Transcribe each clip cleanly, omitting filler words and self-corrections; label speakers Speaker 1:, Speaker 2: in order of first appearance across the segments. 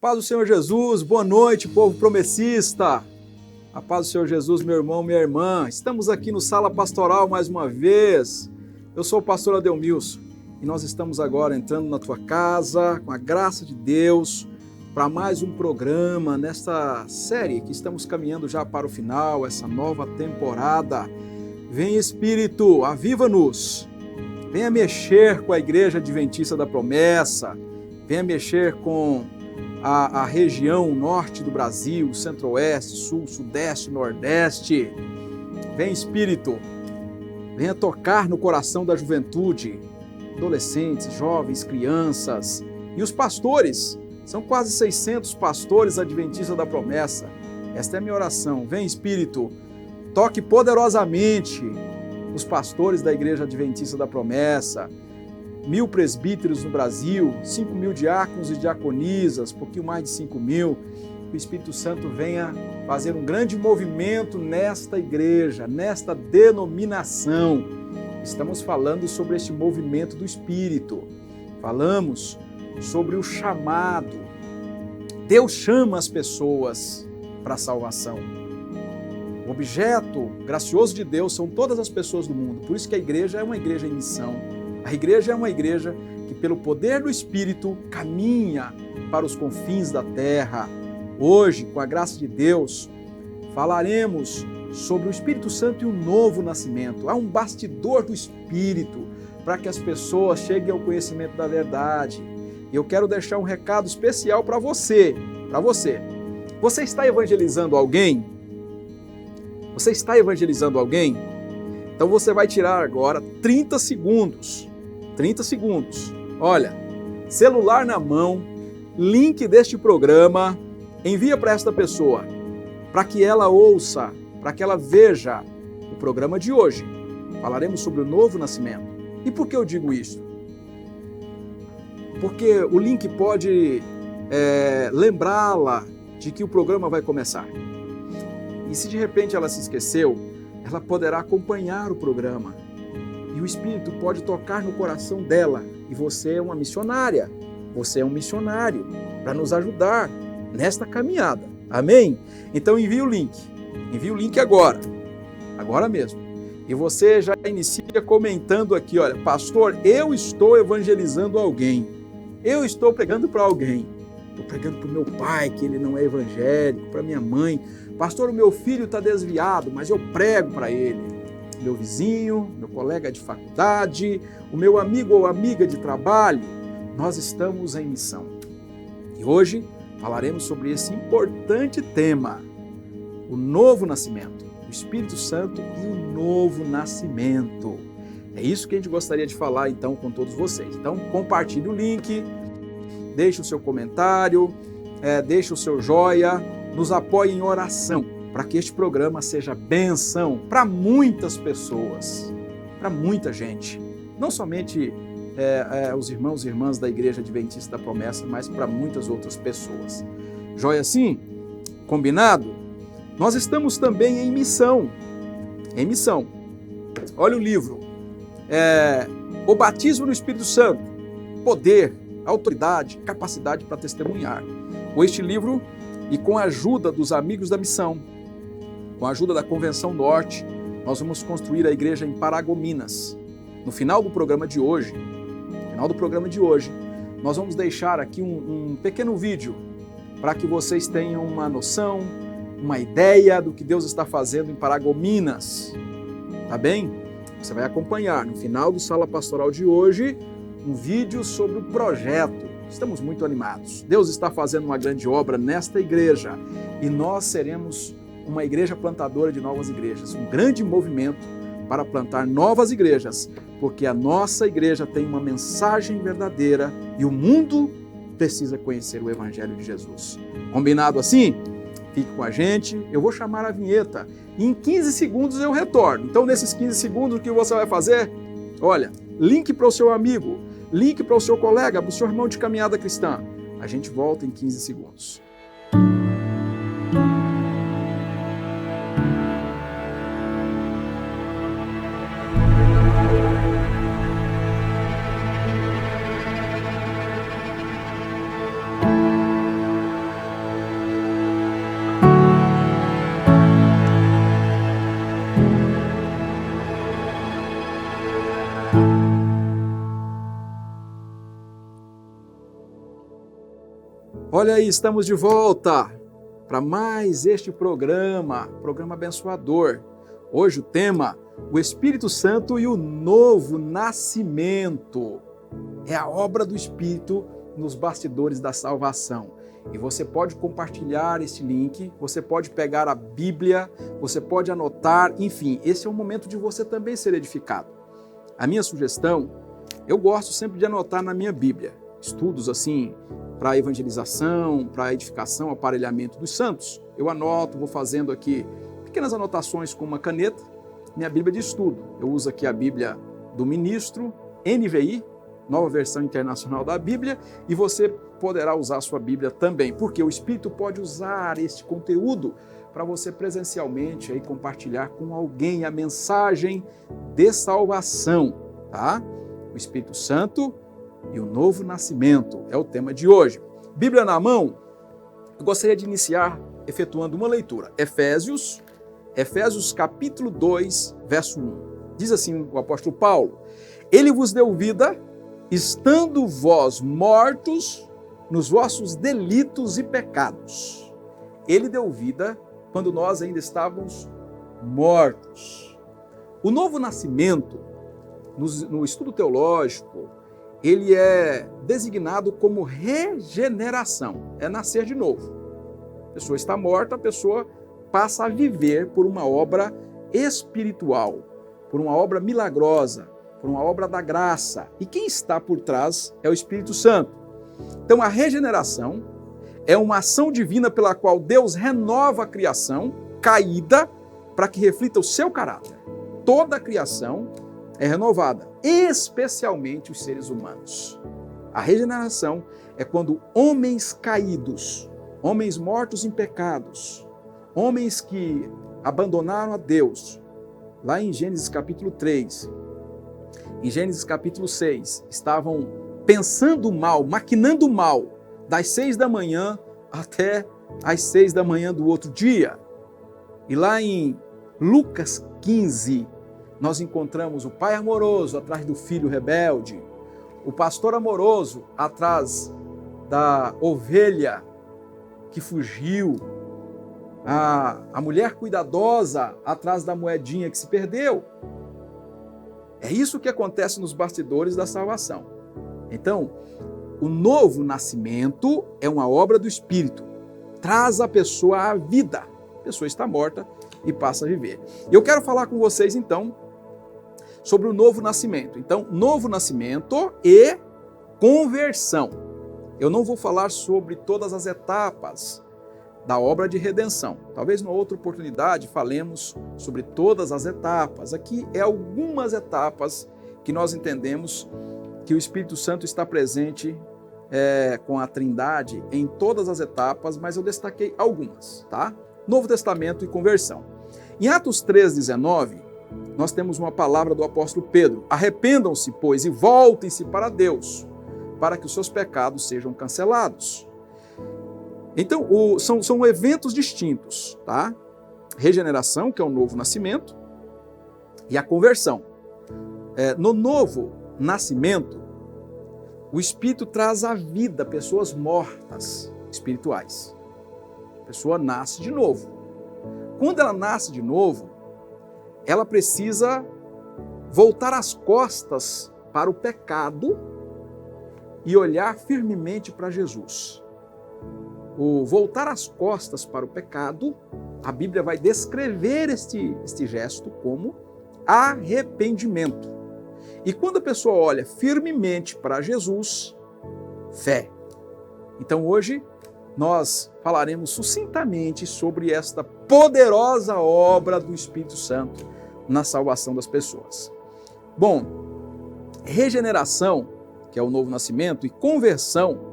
Speaker 1: Paz do Senhor Jesus, boa noite, povo promessista. A paz do Senhor Jesus, meu irmão, minha irmã. Estamos aqui no Sala Pastoral mais uma vez. Eu sou o pastor Adelmilson e nós estamos agora entrando na tua casa, com a graça de Deus, para mais um programa nesta série que estamos caminhando já para o final, essa nova temporada. Vem Espírito, aviva-nos. Venha mexer com a Igreja Adventista da Promessa. Venha mexer com a região norte do Brasil, centro-oeste, sul, sudeste, nordeste. Vem Espírito, venha tocar no coração da juventude, adolescentes, jovens, crianças e os pastores. São quase 600 pastores adventistas da promessa. Esta é a minha oração. Vem Espírito, toque poderosamente os pastores da Igreja Adventista da Promessa, 1.000 presbíteros no Brasil, 5.000 diáconos e diaconisas, pouquinho mais de 5.000. O Espírito Santo venha fazer um grande movimento nesta igreja, nesta denominação. Estamos falando sobre este movimento do Espírito. Falamos sobre o chamado. Deus chama as pessoas para a salvação. O objeto gracioso de Deus são todas as pessoas do mundo. Por isso que a igreja é uma igreja em missão. A igreja é uma igreja que, pelo poder do Espírito, caminha para os confins da terra. Hoje, com a graça de Deus, falaremos sobre o Espírito Santo e o novo nascimento. Há um bastidor do Espírito para que as pessoas cheguem ao conhecimento da verdade. E eu quero deixar um recado especial para você. Você está evangelizando alguém? Você está evangelizando alguém? Então você vai tirar agora 30 segundos. 30 segundos. Olha, celular na mão, link deste programa, envia para esta pessoa, para que ela ouça, para que ela veja o programa de hoje. Falaremos sobre o novo nascimento. E por que eu digo isso? Porque o link pode lembrá-la de que o programa vai começar. E se de repente ela se esqueceu, ela poderá acompanhar o programa. E o Espírito pode tocar no coração dela. E você é uma missionária. Você é um missionário para nos ajudar nesta caminhada. Amém? Então envie o link. Envie o link agora. Agora mesmo. E você já inicia comentando aqui, olha, pastor, eu estou evangelizando alguém. Eu estou pregando para alguém. Estou pregando para o meu pai, que ele não é evangélico, para minha mãe. Pastor, o meu filho está desviado, mas eu prego para ele. Meu vizinho, meu colega de faculdade, o meu amigo ou amiga de trabalho, nós estamos em missão. E hoje falaremos sobre esse importante tema, o novo nascimento, o Espírito Santo e o novo nascimento. É isso que a gente gostaria de falar então com todos vocês. Então compartilhe o link, deixe o seu comentário, deixe o seu joia, nos apoie em oração, para que este programa seja bênção para muitas pessoas, para muita gente. Não somente os irmãos e irmãs da Igreja Adventista da Promessa, mas para muitas outras pessoas. Joia assim? Combinado? Nós estamos também em missão. Em missão. Olha o livro. O batismo no Espírito Santo. Poder, autoridade, capacidade para testemunhar. Com este livro e com a ajuda dos amigos da missão, com a ajuda da Convenção Norte, nós vamos construir a igreja em Paragominas. No final do programa de hoje, nós vamos deixar aqui um pequeno vídeo para que vocês tenham uma noção, uma ideia do que Deus está fazendo em Paragominas. Tá bem? Você vai acompanhar no final do Sala Pastoral de hoje um vídeo sobre o projeto. Estamos muito animados. Deus está fazendo uma grande obra nesta igreja e nós seremos uma igreja plantadora de novas igrejas, um grande movimento para plantar novas igrejas, porque a nossa igreja tem uma mensagem verdadeira e o mundo precisa conhecer o Evangelho de Jesus. Combinado assim? Fique com a gente, eu vou chamar a vinheta e em 15 segundos eu retorno. Então nesses 15 segundos o que você vai fazer? Olha, link para o seu amigo, link para o seu colega, para o seu irmão de caminhada cristã. A gente volta em 15 segundos. Olha aí, estamos de volta para mais este programa abençoador. Hoje o tema, o Espírito Santo e o novo nascimento. É a obra do Espírito nos bastidores da salvação. E você pode compartilhar esse link, você pode pegar a Bíblia, você pode anotar, enfim, esse é o momento de você também ser edificado. A minha sugestão, eu gosto sempre de anotar na minha Bíblia, estudos assim, para evangelização, para edificação, aparelhamento dos santos. Eu anoto, vou fazendo aqui pequenas anotações com uma caneta, minha Bíblia de estudo. Eu uso aqui a Bíblia do Ministro, NVI, Nova Versão Internacional da Bíblia, e você poderá usar a sua Bíblia também, porque o Espírito pode usar este conteúdo para você presencialmente aí compartilhar com alguém a mensagem de salvação, tá? O Espírito Santo e o novo nascimento é o tema de hoje. Bíblia na mão, eu gostaria de iniciar efetuando uma leitura. Efésios capítulo 2, verso 1. Diz assim o apóstolo Paulo: Ele vos deu vida, estando vós mortos nos vossos delitos e pecados. Ele deu vida quando nós ainda estávamos mortos. O novo nascimento, no estudo teológico, ele é designado como regeneração, é nascer de novo. A pessoa está morta, a pessoa passa a viver por uma obra espiritual, por uma obra milagrosa, por uma obra da graça. E quem está por trás é o Espírito Santo. Então a regeneração é uma ação divina pela qual Deus renova a criação caída para que reflita o seu caráter. Toda a criação é renovada, especialmente os seres humanos. A regeneração é quando homens caídos, homens mortos em pecados, homens que abandonaram a Deus, lá em Gênesis capítulo 3, em Gênesis capítulo 6, estavam pensando mal, maquinando mal, das 6 da manhã até as 6 da manhã do outro dia. E lá em Lucas 15, nós encontramos o pai amoroso atrás do filho rebelde, o pastor amoroso atrás da ovelha que fugiu, a mulher cuidadosa atrás da moedinha que se perdeu. É isso que acontece nos bastidores da salvação. Então, o novo nascimento é uma obra do Espírito. Traz a pessoa à vida. A pessoa está morta e passa a viver. Eu quero falar com vocês, então, sobre o novo nascimento. Então, novo nascimento e conversão. Eu não vou falar sobre todas as etapas da obra de redenção. Talvez numa outra oportunidade falemos sobre todas as etapas. Aqui é algumas etapas que nós entendemos que o Espírito Santo está presente com a Trindade em todas as etapas, mas eu destaquei algumas, tá? Novo Testamento e conversão. Em Atos 3,19, nós temos uma palavra do apóstolo Pedro: arrependam-se, pois, e voltem-se para Deus, para que os seus pecados sejam cancelados. Então, são eventos distintos, tá? Regeneração, que é o novo nascimento, e a conversão. No novo nascimento, o Espírito traz à vida pessoas mortas espirituais. A pessoa nasce de novo. Quando ela nasce de novo, ela precisa voltar as costas para o pecado e olhar firmemente para Jesus. O voltar as costas para o pecado, a Bíblia vai descrever este gesto como arrependimento. E quando a pessoa olha firmemente para Jesus, fé. Então hoje nós falaremos sucintamente sobre esta poderosa obra do Espírito Santo na salvação das pessoas. Bom, regeneração, que é o novo nascimento, e conversão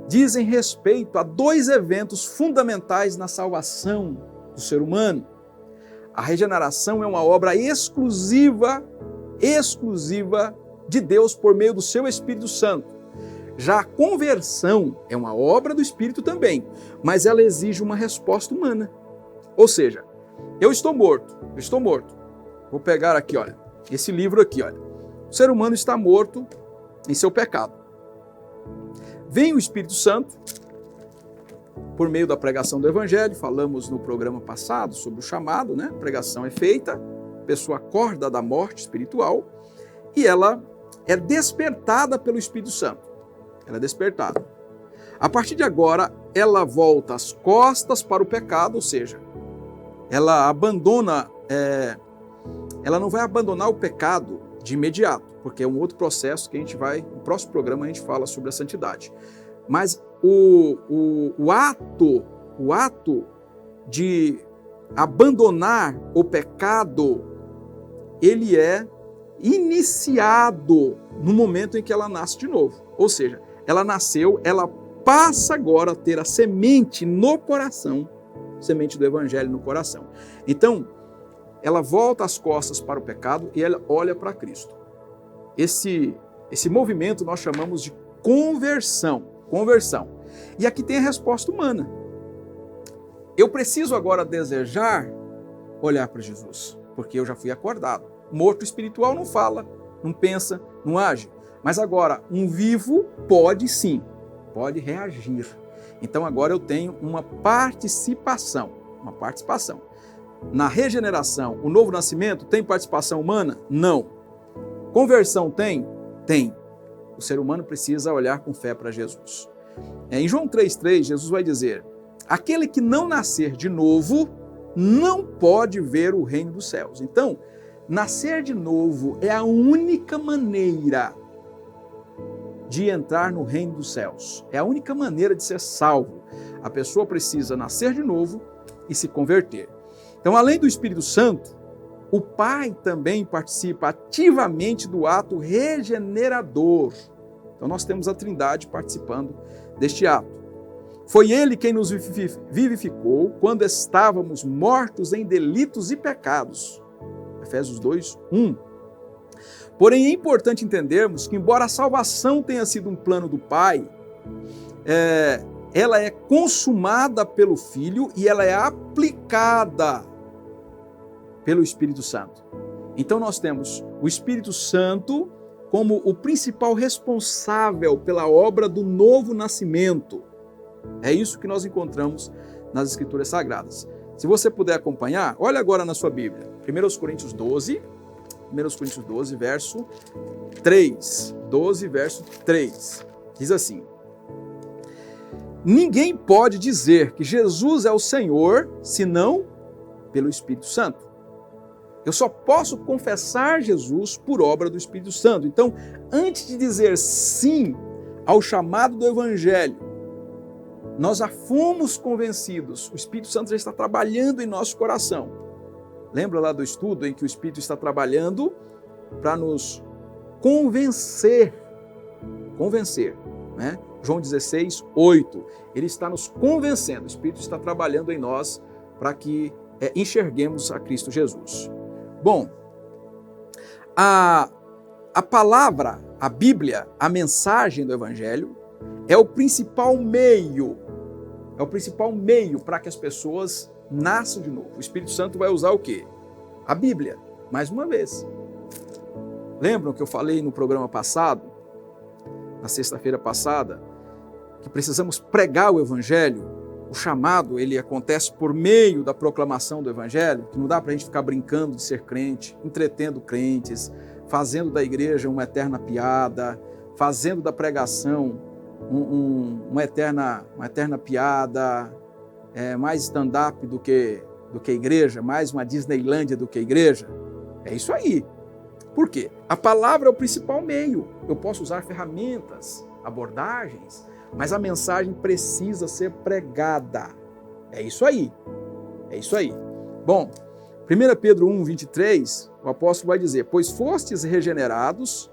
Speaker 1: dizem respeito a dois eventos fundamentais na salvação do ser humano. A regeneração é uma obra exclusiva de Deus por meio do seu Espírito Santo. Já a conversão é uma obra do Espírito também, mas ela exige uma resposta humana. Ou seja, eu estou morto. Vou pegar aqui, olha, esse livro aqui, olha. O ser humano está morto em seu pecado. Vem o Espírito Santo, por meio da pregação do Evangelho, falamos no programa passado sobre o chamado, né? A pregação é feita, a pessoa acorda da morte espiritual e ela é despertada pelo Espírito Santo. Ela é despertada. A partir de agora, ela volta as costas para o pecado, ou seja, ela abandona, ela não vai abandonar o pecado de imediato, porque é um outro processo que a gente vai, no próximo programa a gente fala sobre a santidade. Mas o ato de abandonar o pecado, ele é iniciado no momento em que ela nasce de novo. Ou seja, ela nasceu, ela passa agora a ter a semente no coração, semente do Evangelho no coração. Então, ela volta as costas para o pecado e ela olha para Cristo. Esse movimento nós chamamos de conversão. E aqui tem a resposta humana. Eu preciso agora desejar olhar para Jesus, porque eu já fui acordado. Morto espiritual não fala, não pensa, não age. Mas agora, um vivo pode sim, pode reagir. Então agora eu tenho uma participação. Na regeneração, o novo nascimento tem participação humana? Não. Conversão tem? Tem. O ser humano precisa olhar com fé para Jesus. Em João 3,3, Jesus vai dizer: aquele que não nascer de novo não pode ver o reino dos céus. Então, nascer de novo é a única maneira de entrar no reino dos céus. É a única maneira de ser salvo. A pessoa precisa nascer de novo e se converter. Então, além do Espírito Santo, o Pai também participa ativamente do ato regenerador. Então, nós temos a Trindade participando deste ato. Foi Ele quem nos vivificou quando estávamos mortos em delitos e pecados. Efésios 2:1. Porém, é importante entendermos que, embora a salvação tenha sido um plano do Pai, ela é consumada pelo Filho e ela é aplicada pelo Espírito Santo. Então nós temos o Espírito Santo como o principal responsável pela obra do novo nascimento. É isso que nós encontramos nas Escrituras Sagradas. Se você puder acompanhar, olha agora na sua Bíblia, 1 Coríntios 12, verso 3. 12, verso 3. Diz assim: ninguém pode dizer que Jesus é o Senhor, senão pelo Espírito Santo. Eu só posso confessar Jesus por obra do Espírito Santo. Então, antes de dizer sim ao chamado do Evangelho, nós já fomos convencidos. O Espírito Santo já está trabalhando em nosso coração. Lembra lá do estudo em que o Espírito está trabalhando para nos convencer, né? João 16:8. Ele está nos convencendo. O Espírito está trabalhando em nós para que enxerguemos a Cristo Jesus. Bom, a palavra, a Bíblia, a mensagem do Evangelho é o principal meio para que as pessoas nasçam de novo. O Espírito Santo vai usar o quê? A Bíblia, mais uma vez. Lembram que eu falei no programa passado, na sexta-feira passada, que precisamos pregar o Evangelho? O chamado, ele acontece por meio da proclamação do Evangelho, que não dá para a gente ficar brincando de ser crente, entretendo crentes, fazendo da igreja uma eterna piada, fazendo da pregação uma eterna piada, mais stand-up do que igreja, mais uma Disneylândia do que igreja. É isso aí. Por quê? A palavra é o principal meio. Eu posso usar ferramentas, abordagens, mas a mensagem precisa ser pregada. É isso aí. Bom, 1 Pedro 1:23, o apóstolo vai dizer: pois fostes regenerados,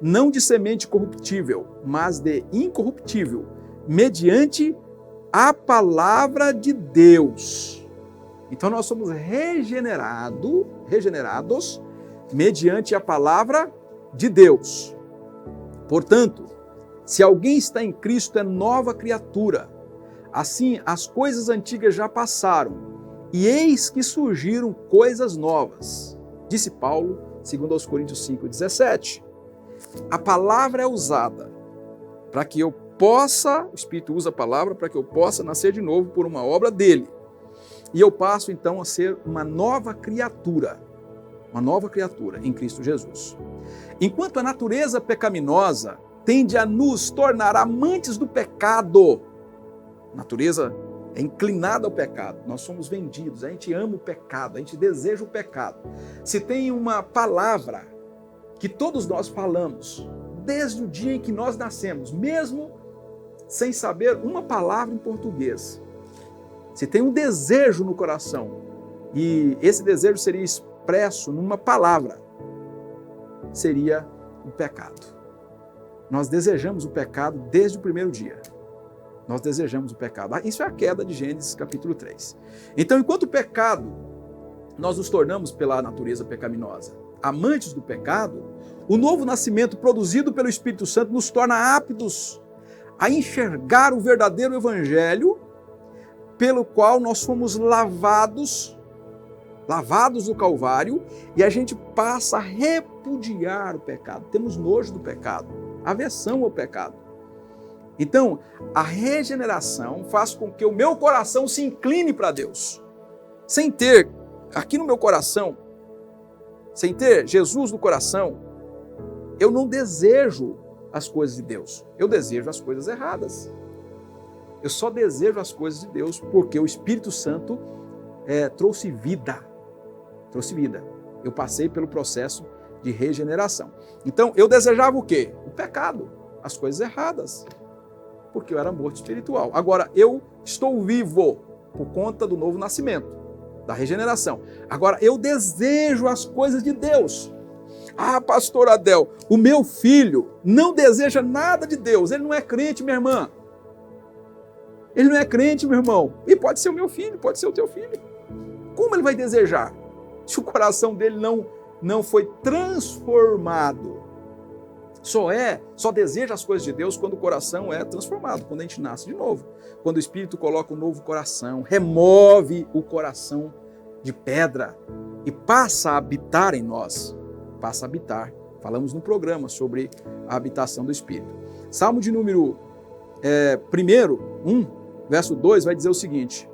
Speaker 1: não de semente corruptível, mas de incorruptível, mediante a palavra de Deus. Então nós somos regenerados mediante a palavra de Deus. Portanto, se alguém está em Cristo, é nova criatura. Assim, as coisas antigas já passaram, e eis que surgiram coisas novas. Disse Paulo, segundo aos Coríntios 5:17. A palavra é usada para que eu possa, o Espírito usa a palavra para que eu possa nascer de novo por uma obra dele. E eu passo então a ser uma nova criatura em Cristo Jesus. Enquanto a natureza pecaminosa tende a nos tornar amantes do pecado, a natureza é inclinada ao pecado, nós somos vendidos, a gente ama o pecado, a gente deseja o pecado. Se tem uma palavra que todos nós falamos, desde o dia em que nós nascemos, mesmo sem saber uma palavra em português, se tem um desejo no coração, e esse desejo seria expresso numa palavra, seria o pecado. Nós desejamos o pecado desde o primeiro dia. Nós desejamos o pecado. Isso é a queda de Gênesis capítulo 3. Então, enquanto o pecado, nós nos tornamos pela natureza pecaminosa amantes do pecado, o novo nascimento produzido pelo Espírito Santo nos torna aptos a enxergar o verdadeiro evangelho pelo qual nós fomos lavados no Calvário, e a gente passa a repudiar o pecado. Temos nojo do pecado, aversão ao pecado. Então, a regeneração faz com que o meu coração se incline para Deus. Sem ter, aqui no meu coração, sem ter Jesus no coração, eu não desejo as coisas de Deus. Eu desejo as coisas erradas. Eu só desejo as coisas de Deus porque o Espírito Santo trouxe vida. Trouxe vida. Eu passei pelo processo de regeneração. Então, eu desejava o quê? O pecado, as coisas erradas, porque eu era morto espiritual. Agora, eu estou vivo por conta do novo nascimento, da regeneração. Agora, eu desejo as coisas de Deus. Ah, pastor Adel, o meu filho não deseja nada de Deus. Ele não é crente, minha irmã. Ele não é crente, meu irmão. E pode ser o meu filho, pode ser o teu filho. Como ele vai desejar? Se o coração dele não foi transformado. Só deseja as coisas de Deus quando o coração é transformado, quando a gente nasce de novo. Quando o Espírito coloca um novo coração, remove o coração de pedra e passa a habitar em nós. Passa a habitar. Falamos no programa sobre a habitação do Espírito. Salmo de número 1, verso 2, vai dizer o seguinte: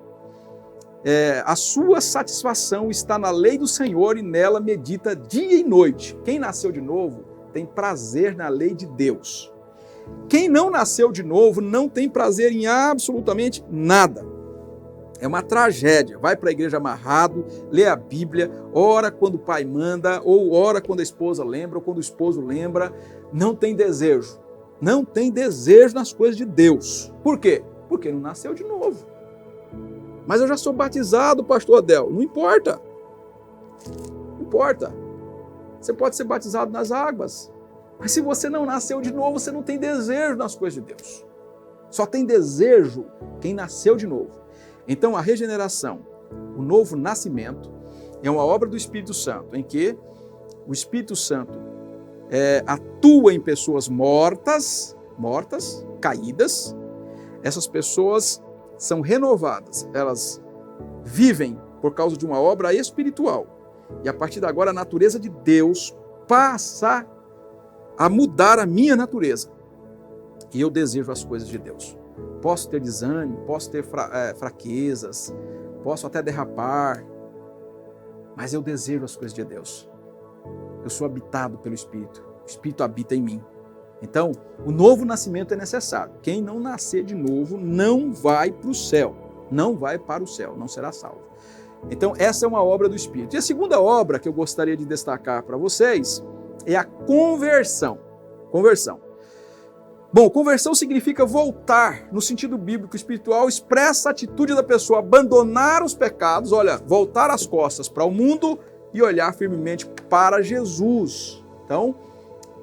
Speaker 1: a sua satisfação está na lei do Senhor e nela medita dia e noite. Quem nasceu de novo tem prazer na lei de Deus. Quem não nasceu de novo não tem prazer em absolutamente nada. É uma tragédia. Vai para a igreja amarrado, lê a Bíblia, ora quando o pai manda, ou ora quando a esposa lembra, ou quando o esposo lembra. Não tem desejo. Não tem desejo nas coisas de Deus. Por quê? Porque não nasceu de novo. Mas eu já sou batizado, pastor Adel. Não importa. Não importa. Você pode ser batizado nas águas. Mas se você não nasceu de novo, você não tem desejo nas coisas de Deus. Só tem desejo quem nasceu de novo. Então a regeneração, o novo nascimento, é uma obra do Espírito Santo, em que o Espírito Santo atua em pessoas mortas, caídas. Essas pessoas são renovadas, elas vivem por causa de uma obra espiritual. E a partir de agora a natureza de Deus passa a mudar a minha natureza. E eu desejo as coisas de Deus. Posso ter desânimo, posso ter fraquezas, posso até derrapar, mas eu desejo as coisas de Deus. Eu sou habitado pelo Espírito, o Espírito habita em mim. Então, o novo nascimento é necessário. Quem não nascer de novo não vai para o céu, não vai para o céu, não será salvo. Então, essa é uma obra do Espírito. E a segunda obra que eu gostaria de destacar para vocês é a conversão. Conversão. Bom, conversão significa voltar, no sentido bíblico espiritual, expressa a atitude da pessoa abandonar os pecados, voltar as costas para o mundo e olhar firmemente para Jesus. Então,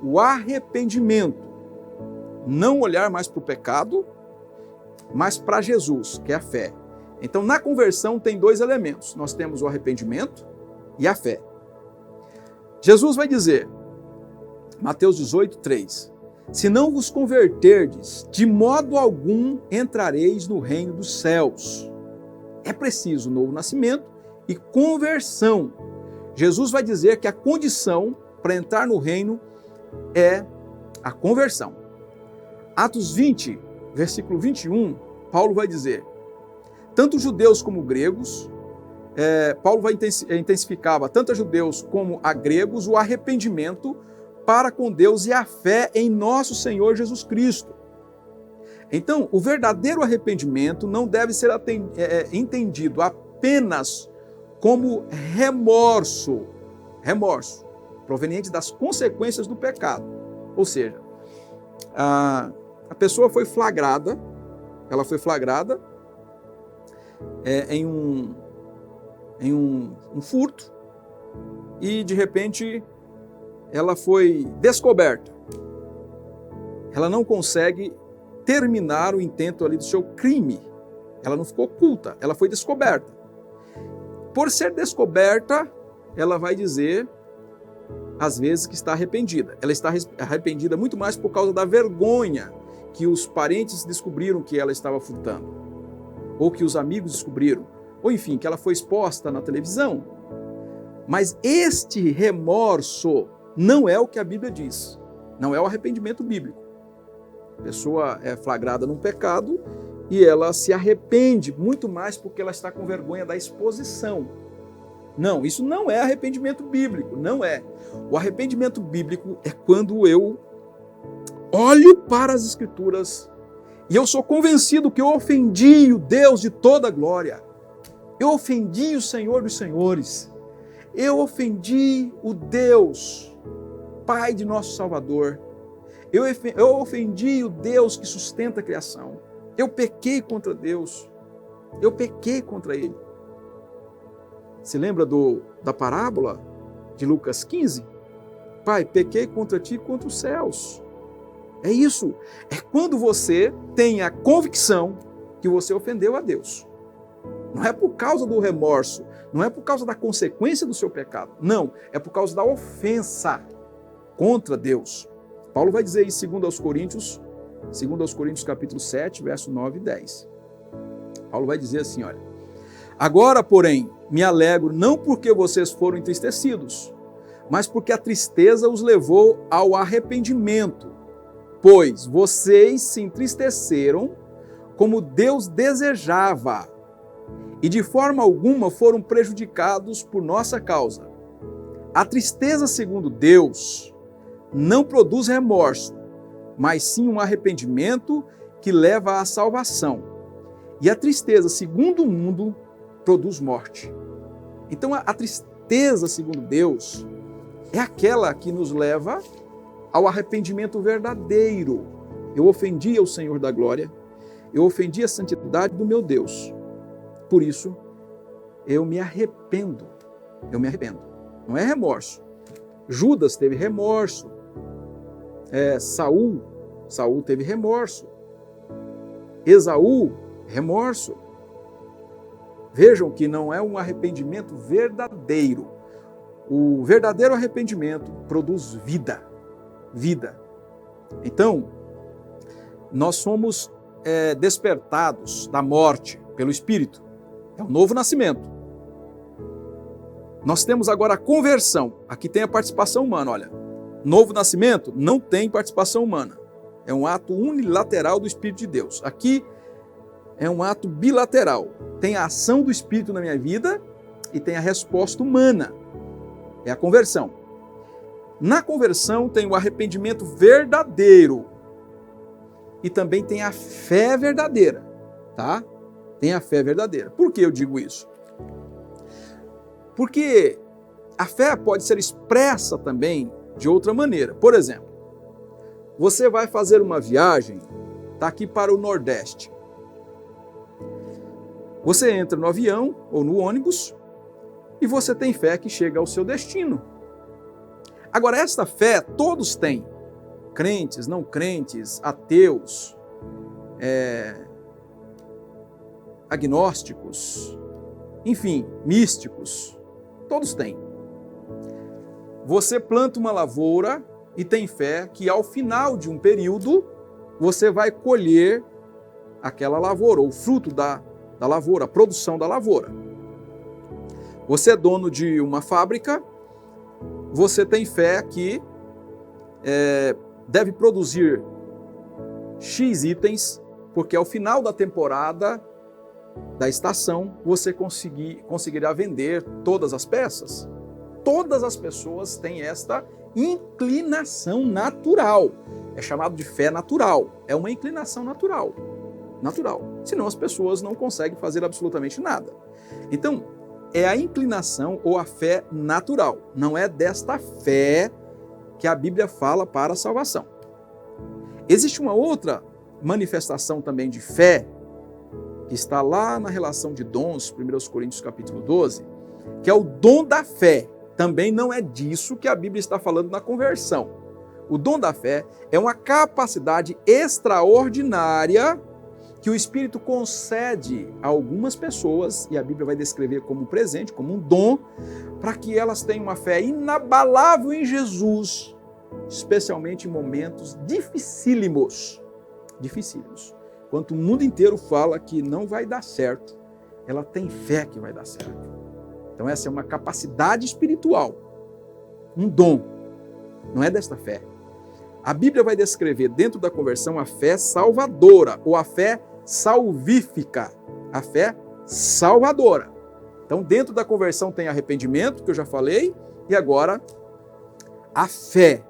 Speaker 1: o arrependimento, não olhar mais para o pecado, mas para Jesus, que é a fé. Então, na conversão tem dois elementos. Nós temos o arrependimento e a fé. Jesus vai dizer, Mateus 18, 3, se não vos converterdes, de modo algum entrareis no reino dos céus. É preciso novo nascimento e conversão. Jesus vai dizer que a condição para entrar no reino é a conversão. Atos 20, versículo 21, Paulo vai dizer, tanto judeus como gregos, Paulo vai intensificava tanto a judeus como a gregos o arrependimento para com Deus e a fé em nosso Senhor Jesus Cristo. Então, o verdadeiro arrependimento não deve ser entendido apenas como remorso, proveniente das consequências do pecado. Ou seja, a pessoa foi flagrada, em um furto e, de repente, ela foi descoberta. Ela não consegue terminar o intento ali do seu crime. Ela não ficou oculta, ela foi descoberta. Por ser descoberta, ela vai dizer, às vezes, que está arrependida. Ela está arrependida muito mais por causa da vergonha que os parentes descobriram que ela estava furtando, ou que os amigos descobriram, ou enfim, que ela foi exposta na televisão. Mas este remorso não é o que a Bíblia diz, não é o arrependimento bíblico. A pessoa é flagrada num pecado e ela se arrepende muito mais porque ela está com vergonha da exposição. Não, isso não é arrependimento bíblico, não é. O arrependimento bíblico é quando eu olho para as Escrituras e eu sou convencido que eu ofendi o Deus de toda a glória. Eu ofendi o Senhor dos Senhores. Eu ofendi o Deus, Pai de nosso Salvador. Eu ofendi o Deus que sustenta a criação. Eu pequei contra Deus. Eu pequei contra Ele. Se lembra da parábola de Lucas 15? Pai, pequei contra ti e contra os céus. É isso. É quando você tem a convicção que você ofendeu a Deus. Não é por causa do remorso, não é por causa da consequência do seu pecado. Não, é por causa da ofensa contra Deus. Paulo vai dizer isso em 2 Coríntios capítulo 7, verso 9 e 10. Paulo vai dizer assim, olha, agora, porém, me alegro não porque vocês foram entristecidos, mas porque a tristeza os levou ao arrependimento, pois vocês se entristeceram como Deus desejava, e de forma alguma foram prejudicados por nossa causa. A tristeza, segundo Deus, não produz remorso, mas sim um arrependimento que leva à salvação. E a tristeza, segundo o mundo, produz morte. Então, a tristeza, segundo Deus, é aquela que nos leva ao arrependimento verdadeiro. Eu ofendi ao Senhor da glória, eu ofendi a santidade do meu Deus. Por isso, eu me arrependo. Não é remorso. Judas teve remorso. Saul teve remorso. Esaú, remorso. Vejam que não é um arrependimento verdadeiro. O verdadeiro arrependimento produz vida. Então, nós somos despertados da morte pelo Espírito. É o novo nascimento. Nós temos agora a conversão. Aqui tem a participação humana, olha. Novo nascimento não tem participação humana. É um ato unilateral do Espírito de Deus. Aqui é um ato bilateral. Tem a ação do Espírito na minha vida e tem a resposta humana. É a conversão. Na conversão tem o arrependimento verdadeiro. E também tem a fé verdadeira, tá? Tem a fé verdadeira. Por que eu digo isso? Porque a fé pode ser expressa também de outra maneira. Por exemplo, você vai fazer uma viagem daqui para o Nordeste. Você entra no avião ou no ônibus e você tem fé que chega ao seu destino. Agora, esta fé todos têm. Crentes, não crentes, ateus, agnósticos, enfim, místicos, todos têm. Você planta uma lavoura e tem fé que ao final de um período você vai colher aquela lavoura, o fruto da lavoura, a produção da lavoura. Você é dono de uma fábrica, você tem fé que deve produzir X itens porque ao final da temporada, da estação, você conseguirá vender todas as peças. Todas as pessoas têm esta inclinação natural. É chamado de fé natural. É uma inclinação natural. Natural. Senão as pessoas não conseguem fazer absolutamente nada. Então, é a inclinação ou a fé natural. Não é desta fé que a Bíblia fala para a salvação. Existe uma outra manifestação também de fé, que está lá na relação de dons, 1 Coríntios capítulo 12, que é o dom da fé. Também não é disso que a Bíblia está falando na conversão. O dom da fé é uma capacidade extraordinária que o Espírito concede a algumas pessoas, e a Bíblia vai descrever como um presente, como um dom, para que elas tenham uma fé inabalável em Jesus, especialmente em momentos dificílimos. Dificílimos. Enquanto o mundo inteiro fala que não vai dar certo, ela tem fé que vai dar certo. Então essa é uma capacidade espiritual, um dom, não é desta fé. A Bíblia vai descrever dentro da conversão a fé salvadora, ou a fé salvífica, a fé salvadora. Então dentro da conversão tem arrependimento, que eu já falei, e agora a fé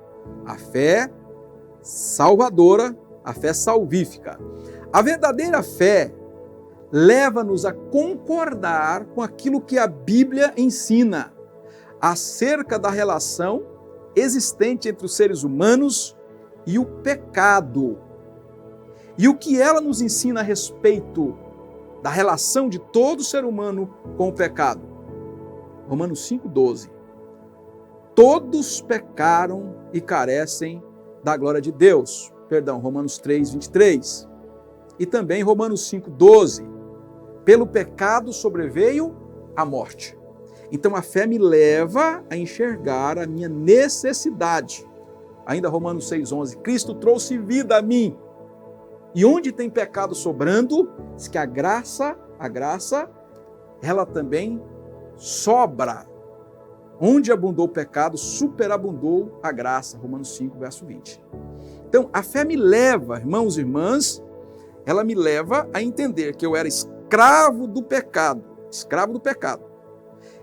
Speaker 1: salvadora, a fé salvífica. A verdadeira fé leva-nos a concordar com aquilo que a Bíblia ensina acerca da relação existente entre os seres humanos e o pecado. E o que ela nos ensina a respeito da relação de todo ser humano com o pecado? Romanos 5,12. Todos pecaram e carecem da glória de Deus. Perdão, Romanos 3,23. E também Romanos 5,12. Pelo pecado sobreveio a morte. Então a fé me leva a enxergar a minha necessidade. Ainda Romanos 6,11. Cristo trouxe vida a mim. E onde tem pecado sobrando, diz que a graça, ela também sobra. Onde abundou o pecado, superabundou a graça. Romanos 5, verso 20. Então, a fé me leva, irmãos e irmãs, ela me leva a entender que eu era escravo do pecado.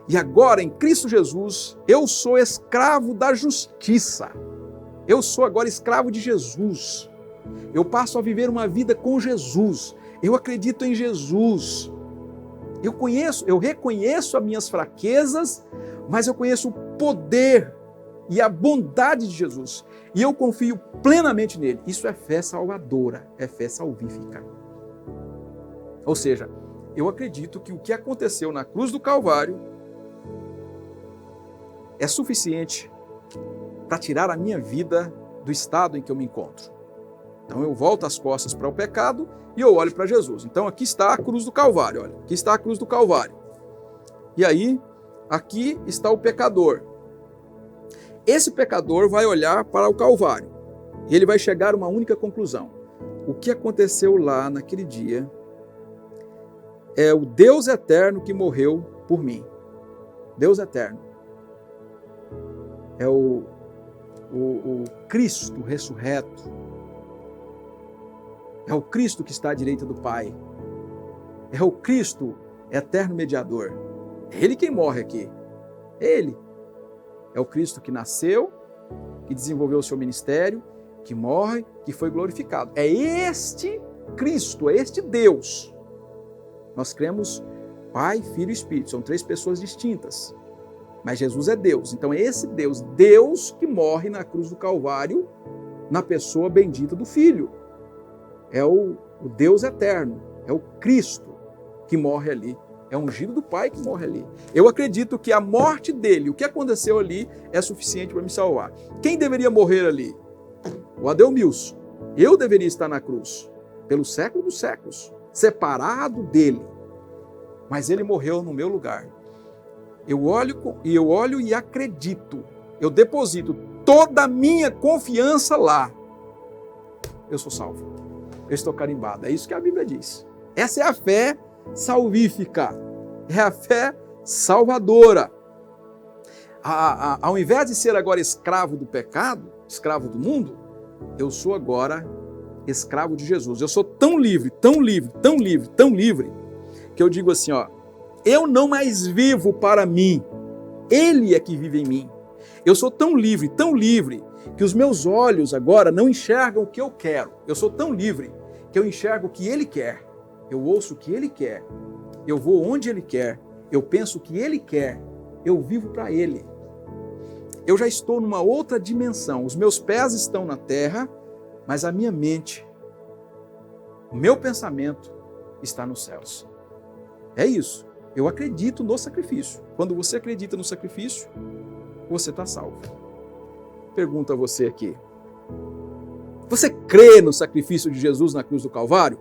Speaker 1: E agora, em Cristo Jesus, eu sou escravo da justiça. Eu sou agora escravo de Jesus. Eu passo a viver uma vida com Jesus. Eu acredito em Jesus. Eu reconheço as minhas fraquezas, mas eu conheço o poder e a bondade de Jesus. E eu confio plenamente nele. Isso é fé salvadora, é fé salvífica. Ou seja, eu acredito que o que aconteceu na cruz do Calvário é suficiente para tirar a minha vida do estado em que eu me encontro. Então eu volto as costas para o pecado e eu olho para Jesus. Então aqui está a cruz do Calvário, olha. Aqui está a cruz do Calvário. E aí, aqui está o pecador. Esse pecador vai olhar para o Calvário e ele vai chegar a uma única conclusão. O que aconteceu lá naquele dia é o Deus eterno que morreu por mim. Deus eterno. É o Cristo ressurreto. É o Cristo que está à direita do Pai. É o Cristo eterno mediador. É Ele quem morre aqui. É Ele. É o Cristo que nasceu, que desenvolveu o seu ministério, que morre, que foi glorificado. É este Cristo, é este Deus. Nós cremos Pai, Filho e Espírito. São três pessoas distintas. Mas Jesus é Deus. Então é esse Deus, Deus que morre na cruz do Calvário, na pessoa bendita do Filho. É o Deus eterno, é o Cristo que morre ali. É o ungido do Pai que morre ali. Eu acredito que a morte dele, o que aconteceu ali, é suficiente para me salvar. Quem deveria morrer ali? O Adelmilson. Eu deveria estar na cruz, pelo século dos séculos, separado dele. Mas ele morreu no meu lugar. Eu olho e acredito. Eu deposito toda a minha confiança lá. Eu sou salvo. Eu estou carimbado. É isso que a Bíblia diz. Essa é a fé salvífica. É a fé salvadora. Ao invés de ser agora escravo do pecado, escravo do mundo, eu sou agora escravo de Jesus. Eu sou tão livre, tão livre, tão livre, tão livre, que eu digo assim, ó, eu não mais vivo para mim, Ele é que vive em mim. Eu sou tão livre, que os meus olhos agora não enxergam o que eu quero. Eu sou tão livre que eu enxergo o que Ele quer. Eu ouço o que Ele quer. Eu vou onde Ele quer. Eu penso o que Ele quer. Eu vivo para Ele. Eu já estou numa outra dimensão. Os meus pés estão na terra, mas a minha mente, o meu pensamento está nos céus. É isso. Eu acredito no sacrifício. Quando você acredita no sacrifício, você está salvo. Pergunto a você aqui. Você crê no sacrifício de Jesus na cruz do Calvário?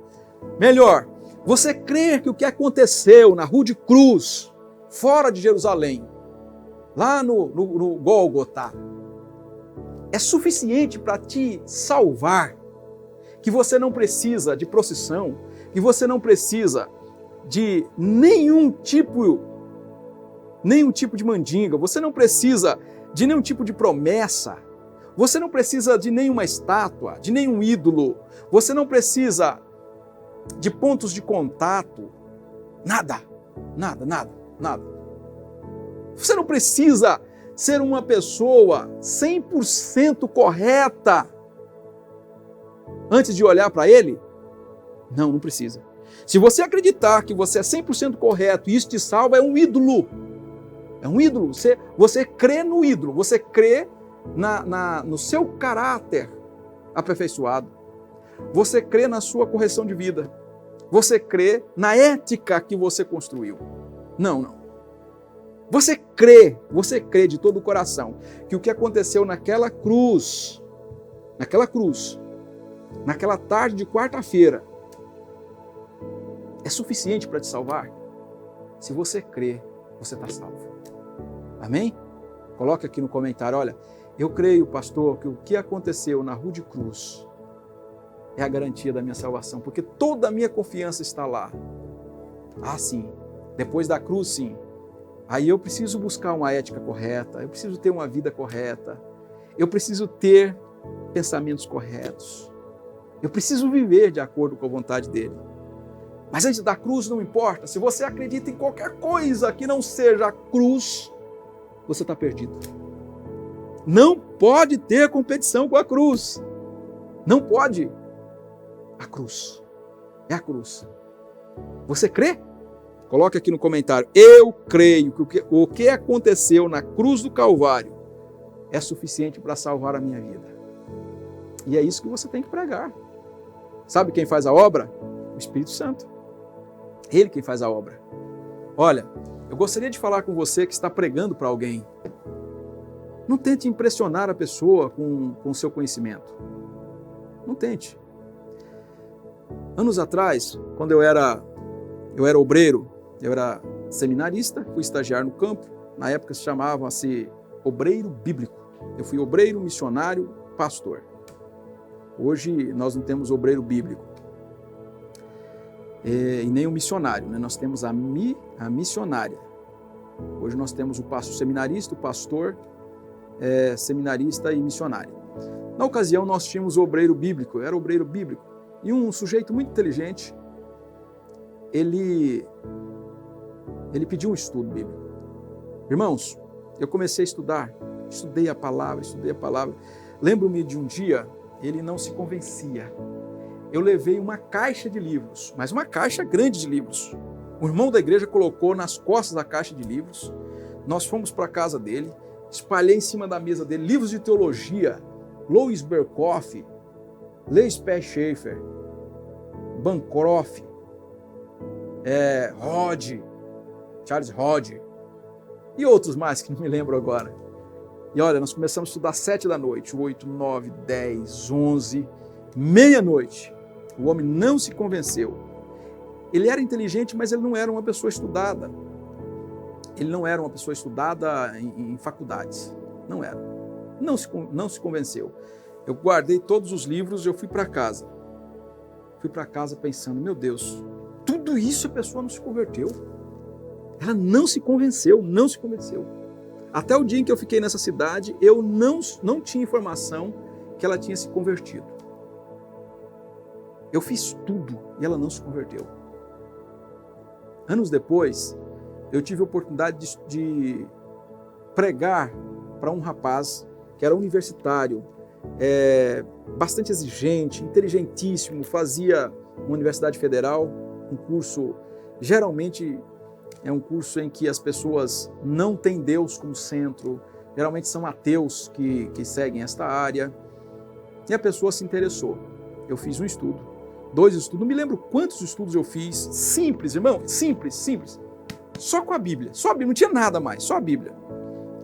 Speaker 1: Melhor, você crê que o que aconteceu na rude cruz, fora de Jerusalém, lá no Gólgota, é suficiente para te salvar? Que você não precisa de procissão, que você não precisa de nenhum tipo de mandinga, você não precisa de nenhum tipo de promessa, você não precisa de nenhuma estátua, de nenhum ídolo, você não precisa de pontos de contato, nada. Você não precisa ser uma pessoa 100% correta antes de olhar para Ele? Não precisa. Se você acreditar que você é 100% correto e isso te salva, é um ídolo. É um ídolo. Você crê no ídolo, você crê no seu caráter aperfeiçoado. Você crê na sua correção de vida. Você crê na ética que você construiu. Não. Você crê de todo o coração que o que aconteceu naquela cruz, naquela tarde de quarta-feira, é suficiente para te salvar? Se você crê, você está salvo. Amém? Coloque aqui no comentário, olha, eu creio, pastor, que o que aconteceu na rude cruz é a garantia da minha salvação, porque toda a minha confiança está lá. Ah, sim. Depois da cruz, sim. Aí eu preciso buscar uma ética correta, eu preciso ter uma vida correta, eu preciso ter pensamentos corretos, eu preciso viver de acordo com a vontade dele. Mas antes da cruz não importa, se você acredita em qualquer coisa que não seja a cruz, você está perdido. Não pode ter competição com a cruz. Não pode. A cruz. É a cruz. Você crê? Coloque aqui no comentário. Eu creio que o que aconteceu na cruz do Calvário é suficiente para salvar a minha vida. E é isso que você tem que pregar. Sabe quem faz a obra? O Espírito Santo. Ele quem faz a obra. Olha, eu gostaria de falar com você que está pregando para alguém. Não tente impressionar a pessoa com o seu conhecimento. Não tente. Anos atrás, quando eu era obreiro, eu era seminarista, fui estagiar no campo. Na época se chamava-se obreiro bíblico. Eu fui obreiro, missionário, pastor. Hoje nós não temos obreiro bíblico. E nem o missionário, né? Nós temos a missionária. Hoje nós temos o seminarista, o pastor, seminarista e missionário. Na ocasião nós tínhamos o obreiro bíblico, eu era obreiro bíblico, e um sujeito muito inteligente, ele pediu um estudo bíblico. Irmãos, eu comecei a estudar, estudei a palavra. Lembro-me de um dia, ele não se convencia. Eu levei uma caixa de livros, mas uma caixa grande de livros. O irmão da igreja colocou nas costas da caixa de livros. Nós fomos para a casa dele, espalhei em cima da mesa dele livros de teologia, Louis Berkhoff, Lee Spee Schaefer, Bancroft, Charles Hodge e outros mais que não me lembro agora. E olha, nós começamos a estudar 7 da noite, 8, 9, 10, 11, meia-noite. O homem não se convenceu. Ele era inteligente, mas ele não era uma pessoa estudada. Ele não era uma pessoa estudada em faculdades. Não era. Não se convenceu. Eu guardei todos os livros e eu fui para casa. Fui para casa pensando, meu Deus, tudo isso a pessoa não se converteu. Ela não se convenceu. Até o dia em que eu fiquei nessa cidade, eu não tinha informação que ela tinha se convertido. Eu fiz tudo e ela não se converteu. Anos depois, eu tive a oportunidade de pregar para um rapaz que era universitário, bastante exigente, inteligentíssimo, fazia uma universidade federal, um curso, geralmente é um curso em que as pessoas não têm Deus como centro, geralmente são ateus que seguem esta área, e a pessoa se interessou. Eu fiz um estudo, 2 estudos, não me lembro quantos estudos eu fiz, simples, irmão, simples, só com a Bíblia, não tinha nada mais, só a Bíblia.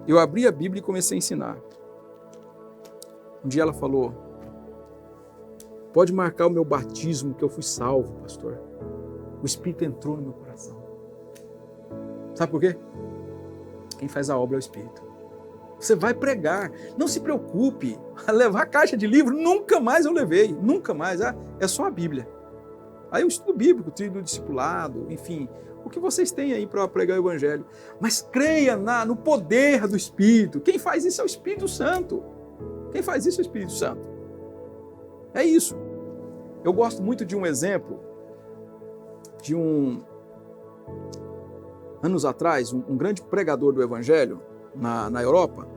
Speaker 1: Eu abri a Bíblia e comecei a ensinar. Um dia ela falou, pode marcar o meu batismo que eu fui salvo, pastor. O Espírito entrou no meu coração. Sabe por quê? Quem faz a obra é o Espírito. Você vai pregar, não se preocupe, levar a caixa de livro, nunca mais eu levei, nunca mais, é só a Bíblia. Aí o estudo bíblico, o trilho do discipulado, enfim, o que vocês têm aí para pregar o Evangelho. Mas creia no poder do Espírito. Quem faz isso é o Espírito Santo. Quem faz isso é o Espírito Santo. É isso. Eu gosto muito de um exemplo, anos atrás, um grande pregador do Evangelho na Europa,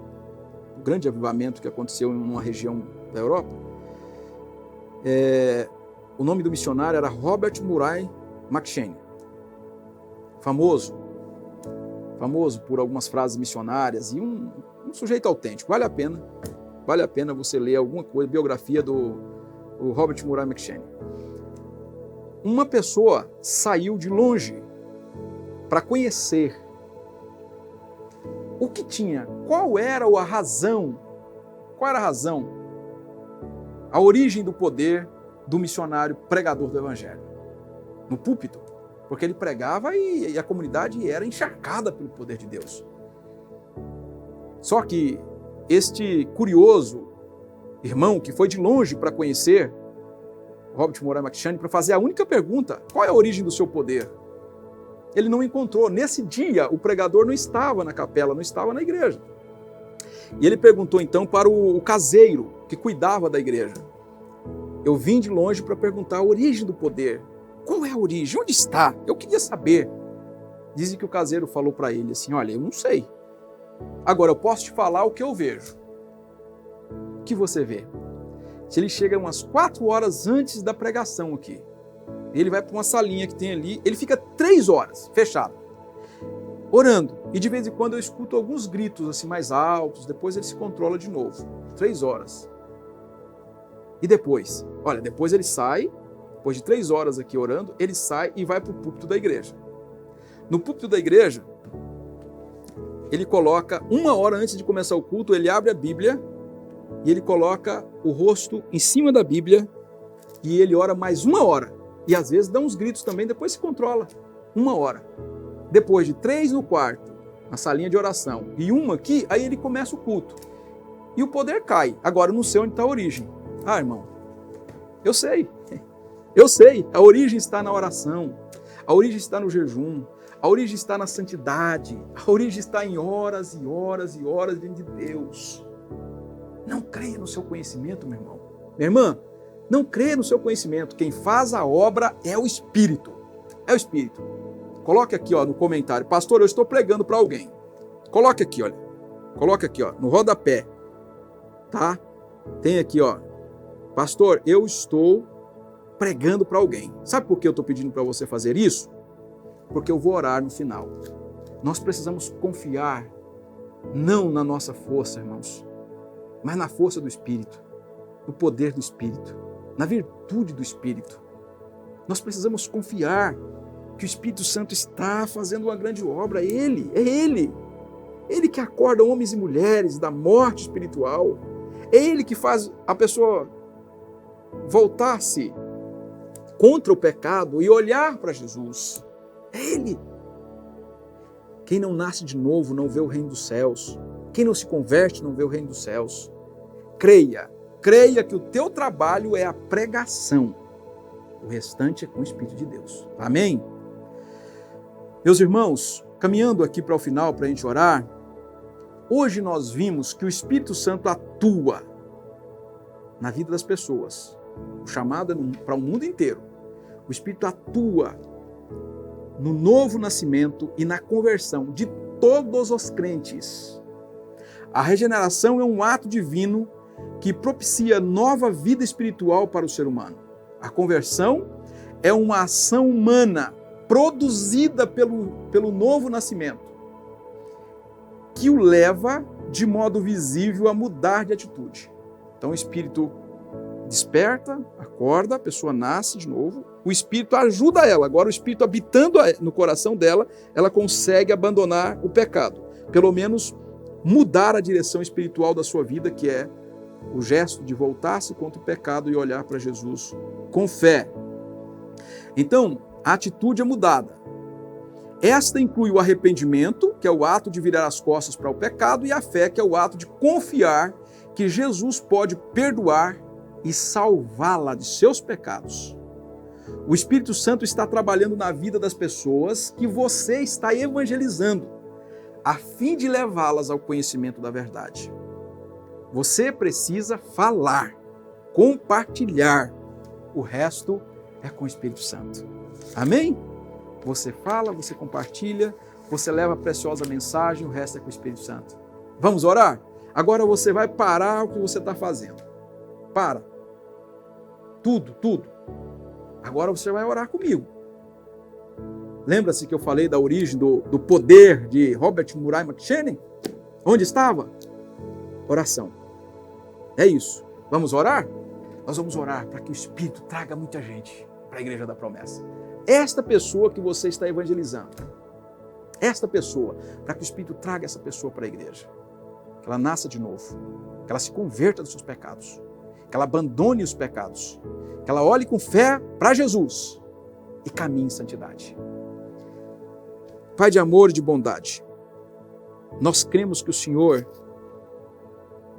Speaker 1: um grande avivamento que aconteceu em uma região da Europa. O nome do missionário era Robert Murray McCheyne. Famoso por algumas frases missionárias e um sujeito autêntico. Vale a pena você ler alguma coisa, biografia do Robert Murray McCheyne. Uma pessoa saiu de longe para conhecer o que tinha, qual era a razão, a origem do poder do missionário pregador do Evangelho no púlpito. Porque ele pregava e a comunidade era encharcada pelo poder de Deus. Só que este curioso irmão que foi de longe para conhecer Robert Murray McCheyne para fazer a única pergunta, qual é a origem do seu poder? Ele não encontrou. Nesse dia, o pregador não estava na capela, não estava na igreja. E ele perguntou então para o caseiro que cuidava da igreja. Eu vim de longe para perguntar a origem do poder. Qual é a origem? Onde está? Eu queria saber. Dizem que o caseiro falou para ele assim, olha, eu não sei. Agora, eu posso te falar o que eu vejo. O que você vê? Se ele chega umas 4 horas antes da pregação aqui, ele vai para uma salinha que tem ali, ele fica 3 horas, fechado, orando. E de vez em quando eu escuto alguns gritos assim mais altos, depois ele se controla de novo. 3 horas. E depois? Olha, depois ele sai, depois de 3 horas aqui orando, ele sai e vai para o púlpito da igreja. No púlpito da igreja, ele coloca 1 hora antes de começar o culto, ele abre a Bíblia e ele coloca o rosto em cima da Bíblia e ele ora mais 1 hora. E às vezes dá uns gritos também, depois se controla. 1 hora. Depois de 3 no quarto, na salinha de oração, e 1 aqui, aí ele começa o culto. E o poder cai. Agora eu não sei onde está a origem. Ah, irmão, eu sei, a origem está na oração, a origem está no jejum, a origem está na santidade, a origem está em horas e horas e horas diante de Deus. Não creia no seu conhecimento, meu irmão. Minha irmã, não creia no seu conhecimento. Quem faz a obra é o Espírito. É o Espírito. Coloque aqui no comentário, pastor, eu estou pregando para alguém. Coloque aqui, olha. Coloque aqui, no rodapé. Tá? Tem aqui, pastor, eu estou pregando para alguém. Sabe por que eu estou pedindo para você fazer isso? Porque eu vou orar no final. Nós precisamos confiar não na nossa força, irmãos, mas na força do Espírito, no poder do Espírito, na virtude do Espírito. Nós precisamos confiar que o Espírito Santo está fazendo uma grande obra. É Ele que acorda homens e mulheres da morte espiritual. É Ele que faz a pessoa voltar-se contra o pecado e olhar para Jesus. É Ele. Quem não nasce de novo não vê o reino dos céus. Quem não se converte não vê o reino dos céus. Creia que o teu trabalho é a pregação. O restante é com o Espírito de Deus. Amém? Meus irmãos, caminhando aqui para o final, para a gente orar, hoje nós vimos que o Espírito Santo atua na vida das pessoas. O chamado é para o mundo inteiro. O Espírito atua no novo nascimento e na conversão de todos os crentes. A regeneração é um ato divino que propicia nova vida espiritual para o ser humano. A conversão é uma ação humana produzida pelo novo nascimento, que o leva de modo visível a mudar de atitude. Então o Espírito desperta, acorda, a pessoa nasce de novo, o Espírito ajuda ela. Agora o Espírito habitando no coração dela, ela consegue abandonar o pecado. Pelo menos mudar a direção espiritual da sua vida, que é o gesto de voltar-se contra o pecado e olhar para Jesus com fé. Então, a atitude é mudada. Esta inclui o arrependimento, que é o ato de virar as costas para o pecado, e a fé, que é o ato de confiar que Jesus pode perdoar e salvá-la de seus pecados. O Espírito Santo está trabalhando na vida das pessoas que você está evangelizando, a fim de levá-las ao conhecimento da verdade. Você precisa falar, compartilhar. O resto é com o Espírito Santo. Amém? Você fala, você compartilha, você leva a preciosa mensagem, o resto é com o Espírito Santo. Vamos orar? Agora você vai parar o que você está fazendo. Para. Tudo. Agora você vai orar comigo. Lembra-se que eu falei da origem do poder de Robert Murray McCheyne? Onde estava? Oração. É isso. Vamos orar? Nós vamos orar para que o Espírito traga muita gente para a Igreja da Promessa. Esta pessoa que você está evangelizando. Esta pessoa, para que o Espírito traga essa pessoa para a igreja. Que ela nasça de novo. Que ela se converta dos seus pecados. Que ela abandone os pecados. Que ela olhe com fé para Jesus e caminhe em santidade. Pai de amor e de bondade, nós cremos que o Senhor,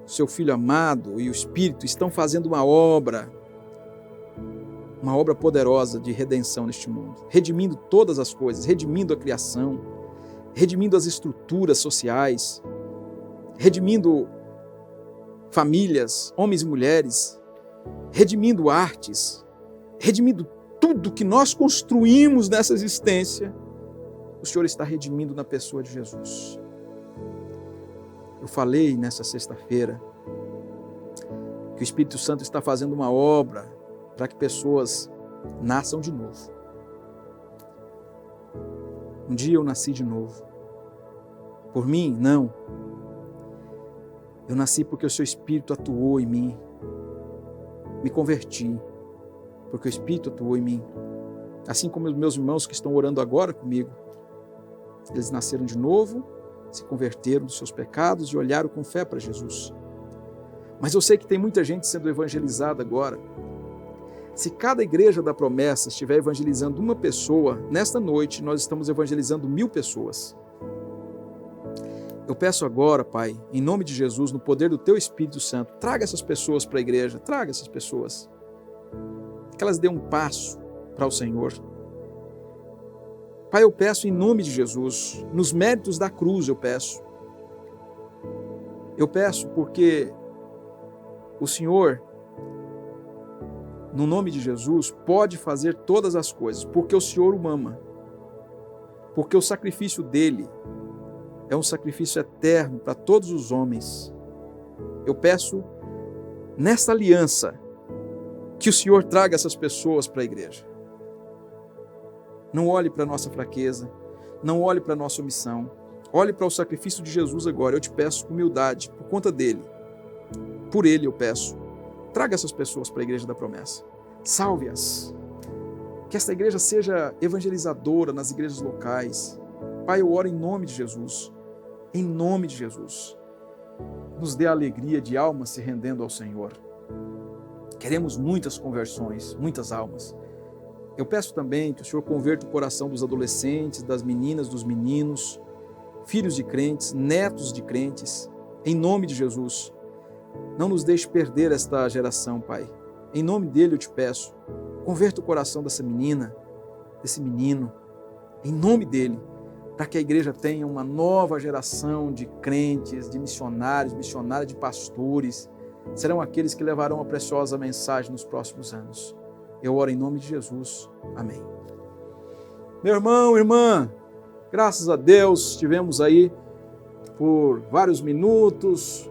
Speaker 1: seu Filho amado e o Espírito estão fazendo uma obra poderosa de redenção neste mundo, redimindo todas as coisas, redimindo a criação, redimindo as estruturas sociais, redimindo famílias, homens e mulheres, redimindo artes, redimindo tudo que nós construímos nessa existência. O Senhor está redimindo na pessoa de Jesus. Eu falei nessa sexta-feira que o Espírito Santo está fazendo uma obra para que pessoas nasçam de novo. Um dia eu nasci de novo. Por mim? Não. Eu nasci porque o seu Espírito atuou em mim. Me converti porque o Espírito atuou em mim. Assim como os meus irmãos que estão orando agora comigo. Eles nasceram de novo, se converteram dos seus pecados e olharam com fé para Jesus. Mas eu sei que tem muita gente sendo evangelizada agora. Se cada igreja da promessa estiver evangelizando uma pessoa, nesta noite nós estamos evangelizando 1000 pessoas. Eu peço agora, Pai, em nome de Jesus, no poder do Teu Espírito Santo, traga essas pessoas para a igreja, traga essas pessoas. Que elas dêem um passo para o Senhor. Pai, eu peço em nome de Jesus, nos méritos da cruz eu peço. Eu peço porque o Senhor, no nome de Jesus, pode fazer todas as coisas, porque o Senhor o ama. Porque o sacrifício dele é um sacrifício eterno para todos os homens. Eu peço, nesta aliança, que o Senhor traga essas pessoas para a igreja. Não olhe para a nossa fraqueza, não olhe para a nossa omissão. Olhe para o sacrifício de Jesus agora. Eu te peço com humildade, por conta dele. Por ele eu peço. Traga essas pessoas para a Igreja da Promessa. Salve-as. Que esta igreja seja evangelizadora nas igrejas locais. Pai, eu oro em nome de Jesus. Em nome de Jesus. Nos dê a alegria de almas se rendendo ao Senhor. Queremos muitas conversões, muitas almas. Eu peço também que o Senhor converta o coração dos adolescentes, das meninas, dos meninos, filhos de crentes, netos de crentes, em nome de Jesus. Não nos deixe perder esta geração, Pai. Em nome dele eu te peço, converta o coração dessa menina, desse menino, em nome dele, para que a igreja tenha uma nova geração de crentes, de missionários, missionárias, de pastores, serão aqueles que levarão a preciosa mensagem nos próximos anos. Eu oro em nome de Jesus. Amém. Meu irmão, irmã, graças a Deus, estivemos aí por vários minutos,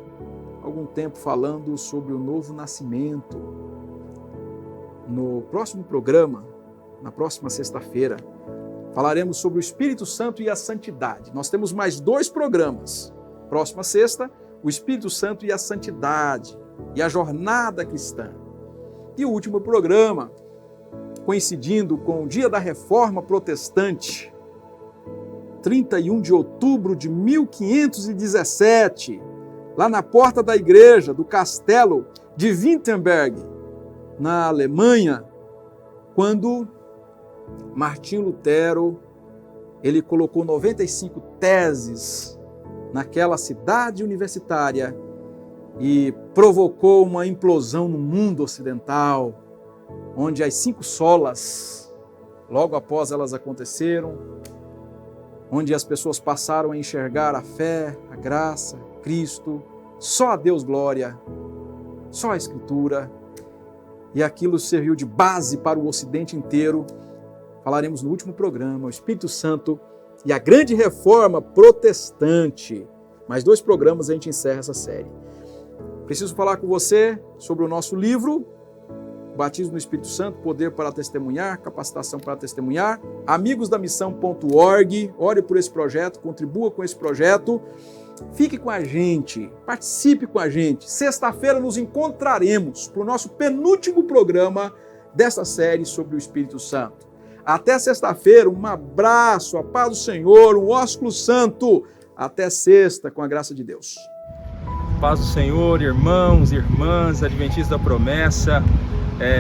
Speaker 1: algum tempo falando sobre o novo nascimento. No próximo programa, na próxima sexta-feira, falaremos sobre o Espírito Santo e a santidade. Nós temos mais 2 programas. Próxima sexta, o Espírito Santo e a santidade e a jornada cristã. E o último programa, coincidindo com o dia da Reforma Protestante, 31 de outubro de 1517, lá na porta da igreja do castelo de Wittenberg, na Alemanha, quando Martinho Lutero, ele colocou 95 teses naquela cidade universitária e provocou uma implosão no mundo ocidental, onde as 5 solas, logo após elas aconteceram, onde as pessoas passaram a enxergar a fé, a graça, Cristo, só a Deus glória, só a Escritura, e aquilo serviu de base para o Ocidente inteiro. Falaremos no último programa, o Espírito Santo e a grande reforma protestante. Mais 2 programas a gente encerra essa série. Preciso falar com você sobre o nosso livro, Batismo no Espírito Santo, Poder para Testemunhar, Capacitação para Testemunhar, amigosdamissão.org. Ore por esse projeto, contribua com esse projeto. Fique com a gente, participe com a gente. Sexta-feira nos encontraremos para o nosso penúltimo programa dessa série sobre o Espírito Santo. Até sexta-feira, um abraço, a paz do Senhor, um ósculo santo. Até sexta, com a graça de Deus.
Speaker 2: Paz do Senhor, irmãos e irmãs, Adventistas da Promessa.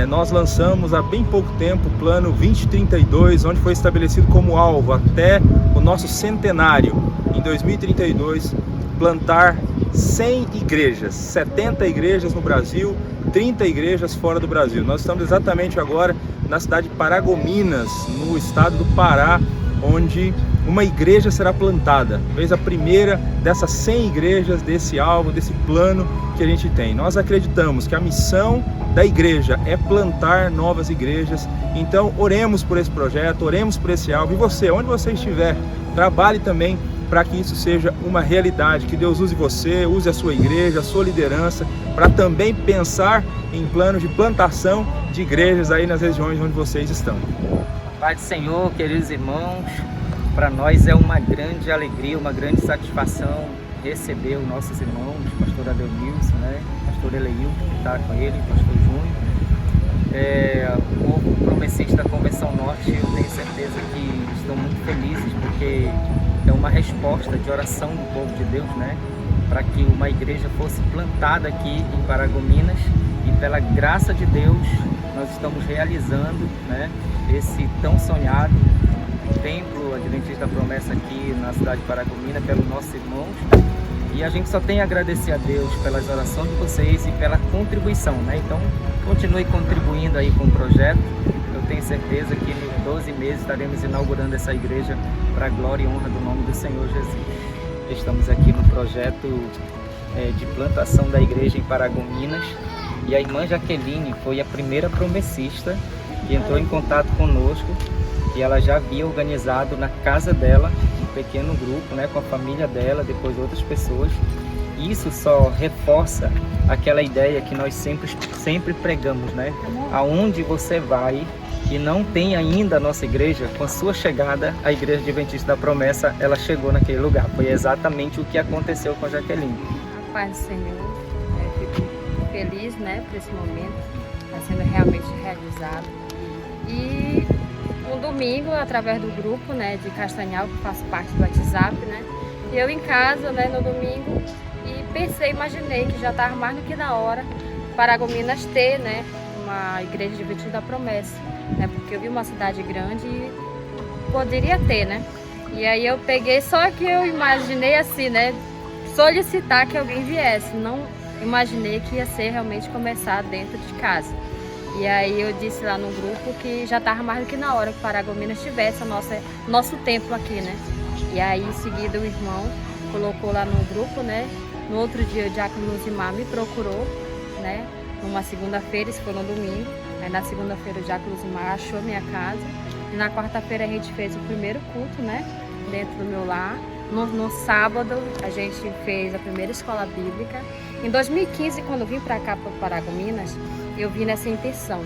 Speaker 2: Nós lançamos há bem pouco tempo o plano 2032, onde foi estabelecido como alvo até o nosso centenário, em 2032, plantar 100 igrejas, 70 igrejas no Brasil, 30 igrejas fora do Brasil. Nós estamos exatamente agora na cidade de Paragominas, no estado do Pará, onde uma igreja será plantada. Fez a primeira dessas 100 igrejas, desse alvo, desse plano que a gente tem. Nós acreditamos que a missão da igreja é plantar novas igrejas. Então, oremos por esse projeto, oremos por esse alvo. E você, onde você estiver, trabalhe também para que isso seja uma realidade. Que Deus use você, use a sua igreja, a sua liderança, para também pensar em planos de plantação de igrejas aí nas regiões onde vocês estão.
Speaker 3: Pai do Senhor, queridos irmãos, para nós é uma grande alegria, uma grande satisfação receber os nossos irmãos, pastor Adelmilson, pastor Eleilton, que está com ele, pastor Júnior. O povo promessista da Convenção Norte, eu tenho certeza que estão muito felizes, porque é uma resposta de oração do povo de Deus, para que uma igreja fosse plantada aqui em Paragominas, e pela graça de Deus nós estamos realizando esse tão sonhado templo Adventista da Promessa aqui na cidade de Paragominas, pelos nossos irmãos. E a gente só tem a agradecer a Deus pelas orações de vocês e pela contribuição, Então, continue contribuindo aí com o projeto. Eu tenho certeza que em 12 meses estaremos inaugurando essa igreja para a glória e honra do nome do Senhor Jesus. Estamos aqui no projeto de plantação da igreja em Paragominas, e a irmã Jaqueline foi a primeira promessista que entrou em contato conosco, e ela já havia organizado na casa dela um pequeno grupo, com a família dela, depois outras pessoas. Isso só reforça aquela ideia que nós sempre pregamos, Aonde você vai e não tem ainda a nossa igreja, com a sua chegada, a Igreja Adventista da Promessa, ela chegou naquele lugar. Foi exatamente o que aconteceu com a Jaqueline.
Speaker 4: A paz do Senhor, fico feliz, por esse momento, está sendo realmente realizado. E no domingo, através do grupo, de Castanhal, que faço parte do WhatsApp, eu em casa, no domingo, e imaginei que já estava mais do que na hora Paragominas ter, uma igreja Adventista da Promessa, porque eu vi uma cidade grande e poderia ter, E aí eu peguei, só que eu imaginei assim, solicitar que alguém viesse, não imaginei que ia ser realmente começar dentro de casa. E aí eu disse lá no grupo que já estava mais do que na hora que Paragominas tivesse nosso templo aqui, E aí em seguida o irmão colocou lá no grupo, No outro dia o diácono Luzimar me procurou né? Numa segunda-feira, isso foi no domingo. Aí na segunda-feira o Diácono Luzimar achou a minha casa. E na quarta-feira a gente fez o primeiro culto, né? Dentro do meu lar. No sábado a gente fez a primeira escola bíblica. Em 2015, quando eu vim para cá, para Paragominas, eu vim nessa intenção.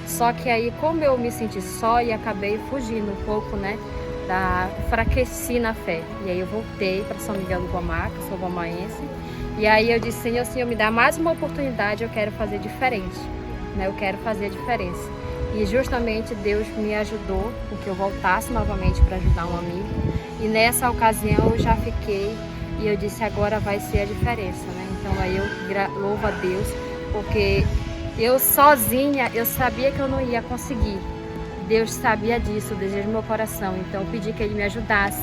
Speaker 4: Só que aí, como eu me senti só e acabei fugindo um pouco, né? Enfraqueci na fé. E aí eu voltei para São Miguel do Guamá, que eu sou guamaense. E aí eu disse, Senhor, me dá mais uma oportunidade, eu quero fazer diferente, né? Eu quero fazer a diferença. E justamente Deus me ajudou, porque eu voltasse novamente para ajudar um amigo. E nessa ocasião eu já fiquei e eu disse, agora vai ser a diferença, né? Então aí eu louvo a Deus, porque eu sozinha, eu sabia que eu não ia conseguir. Deus sabia disso, o desejo do meu coração. Então eu pedi que Ele me ajudasse,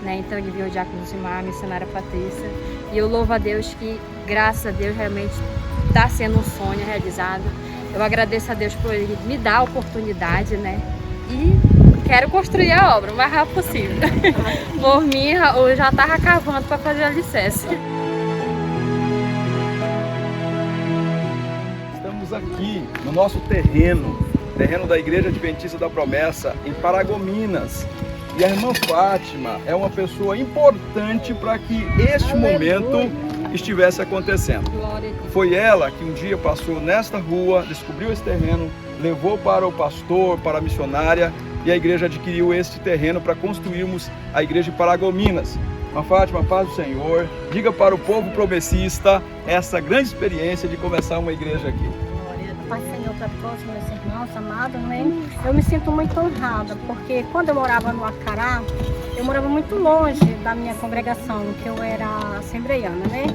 Speaker 4: né? Então Ele enviou o Diácono Luzimar, a missionária Patrícia. E eu louvo a Deus que, graças a Deus, realmente está sendo um sonho realizado. Eu agradeço a Deus por Ele me dar a oportunidade, né? E quero construir a obra o mais rápido possível. Por mim, eu já estava cavando para fazer a alicerce.
Speaker 1: Estamos aqui no nosso terreno da Igreja Adventista da Promessa, em Paragominas. E a irmã Fátima é uma pessoa importante para que este momento estivesse acontecendo. Foi ela que um dia passou nesta rua, descobriu esse terreno, levou para o pastor, para a missionária, e a igreja adquiriu este terreno para construirmos a igreja de Paragominas. Irmã Fátima, paz do Senhor, diga para o povo promessista essa grande experiência de começar uma igreja aqui.
Speaker 5: Pai Senhor, para todos meus irmãos amados, né? Eu me sinto muito honrada, porque quando eu morava no Acará, eu morava muito longe da minha congregação, que eu era assembleiana, né?